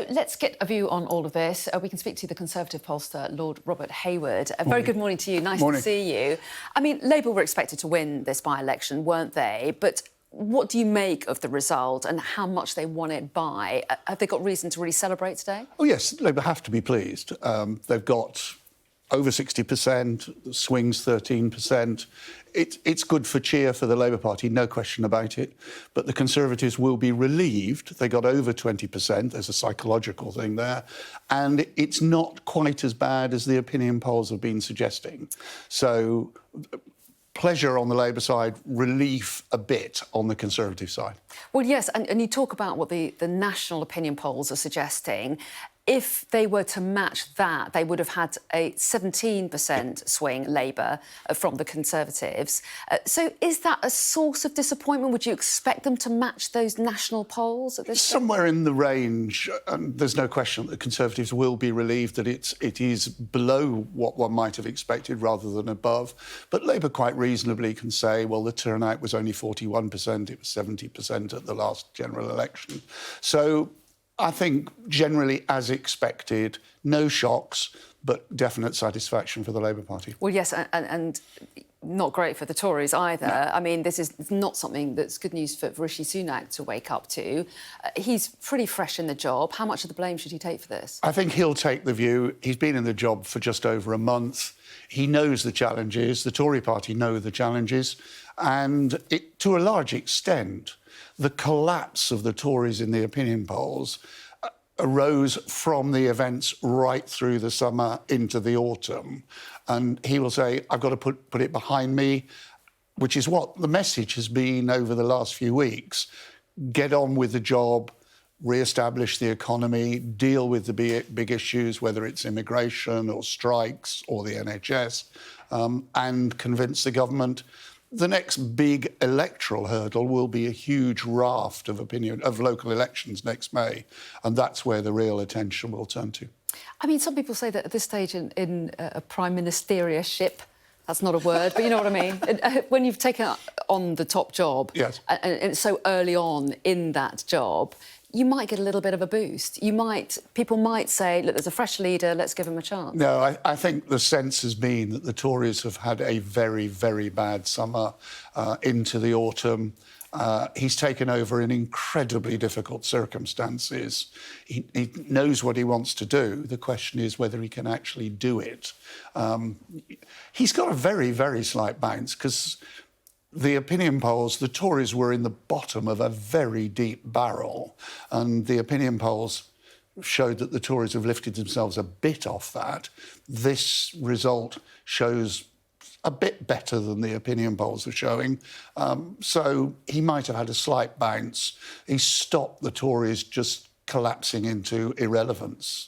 So let's get a view on all of this. We can speak to the Conservative pollster, Lord Robert Hayward. A very good morning to you. Nice to see you. I mean, Labour were expected to win this by-election, weren't they? But what do you make of the result and how much they won it by? Have they got reason to really celebrate today? Oh, yes, Labour have to be pleased. They've got over 60%, swings 13%. It's good for cheer for the Labour Party, no question about it. But the Conservatives will be relieved. They got over 20%. There's a psychological thing there. And it's not quite as bad as the opinion polls have been suggesting. So pleasure on the Labour side, relief a bit on the Conservative side. Well, yes, and you talk about what the national opinion polls are suggesting. If they were to match that, they would have had a 17% swing, Labour, from the Conservatives. So is that a source of disappointment? Would you expect them to match those national polls at this point? Somewhere in the range. There's no question that the Conservatives will be relieved that it is below what one might have expected rather than above. But Labour quite reasonably can say, well, the turnout was only 41%, it was 70% at the last general election. So I think generally as expected, no shocks, but definite satisfaction for the Labour Party. Well, yes, and not great for the Tories either. No. I mean, this is not something that's good news for Rishi Sunak to wake up to. He's pretty fresh in the job. How much of the blame should he take for this? I think he'll take the view. He's been in the job for just over a month. He knows the challenges. The Tory party know the challenges. And to a large extent, the collapse of the Tories in the opinion polls arose from the events right through the summer into the autumn. And he will say, I've got to put it behind me, which is what the message has been over the last few weeks. Get on with the job, re-establish the economy, deal with the big issues, whether it's immigration or strikes or the NHS, and convince the government. The next big electoral hurdle will be a huge raft of local elections next May, and that's where the real attention will turn to. I mean, some people say that at this stage in a prime ministership, that's not a word, but you know what I mean. When you've taken on the top job, yes, and it's so early on in that job, you might get a little bit of a boost. People might say, look, there's a fresh leader, let's give him a chance. No, I think the sense has been that the Tories have had a very, very bad summer into the autumn. He's taken over in incredibly difficult circumstances. He knows what he wants to do. The question is whether he can actually do it. He's got a very, very slight bounce because the opinion polls, the Tories were in the bottom of a very deep barrel, and the opinion polls showed that the Tories have lifted themselves a bit off that. This result shows a bit better than the opinion polls are showing. So he might have had a slight bounce. He stopped the Tories just collapsing into irrelevance.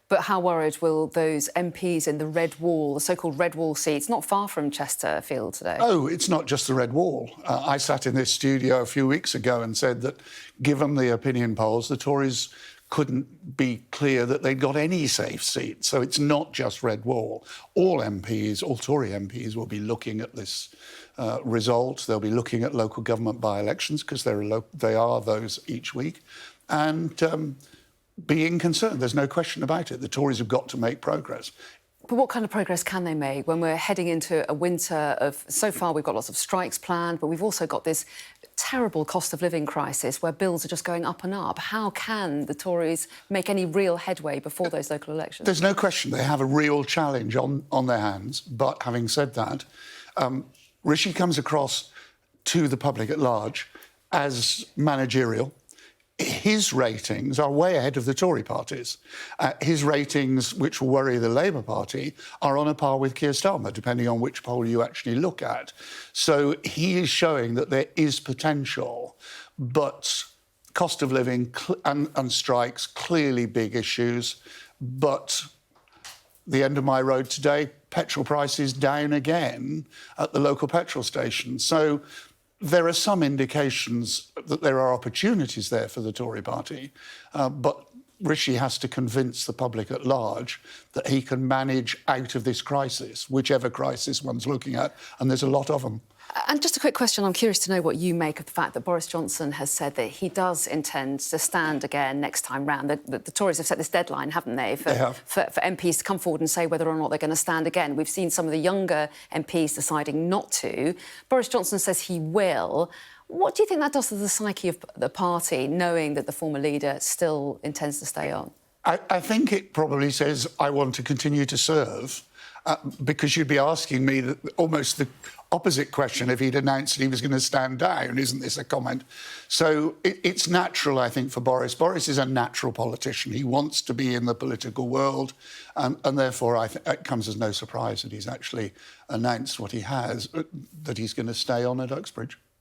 But how worried will those MPs in the Red Wall, the so-called Red Wall seats, not far from Chesterfield today? Oh, it's not just the Red Wall. I sat in this studio a few weeks ago and said that, given the opinion polls, the Tories couldn't be clear that they'd got any safe seats. So it's not just Red Wall. All MPs, all Tory MPs, will be looking at this result. They'll be looking at local government by-elections, because they are those each week. And being concerned. There's no question about it. The Tories have got to make progress. But what kind of progress can they make when we're heading into a winter of... So far, we've got lots of strikes planned, but we've also got this terrible cost of living crisis where bills are just going up and up. How can the Tories make any real headway before those local elections? There's no question they have a real challenge on their hands. But having said that, Rishi comes across to the public at large as managerial. His ratings are way ahead of the Tory party's. His ratings, which will worry the Labour Party, are on a par with Keir Starmer, depending on which poll you actually look at. So he is showing that there is potential, but cost of living and strikes, clearly big issues. But the end of my road today, petrol prices down again at the local petrol station. So there are some indications that there are opportunities there for the Tory party, but Rishi has to convince the public at large that he can manage out of this crisis, whichever crisis one's looking at, and there's a lot of them. And just a quick question, I'm curious to know what you make of the fact that Boris Johnson has said that he does intend to stand again next time round. The Tories have set this deadline, haven't they, for MPs to come forward and say whether or not they're going to stand again. We've seen some of the younger MPs deciding not to. Boris Johnson says he will. What do you think that does to the psyche of the party, knowing that the former leader still intends to stay on? I think it probably says, I want to continue to serve, because you'd be asking me almost the opposite question if he'd announced that he was going to stand down. Isn't this a comment? So it's natural, I think, for Boris. Boris is a natural politician. He wants to be in the political world, and therefore it comes as no surprise that he's actually announced what he has, that he's going to stay on at Uxbridge.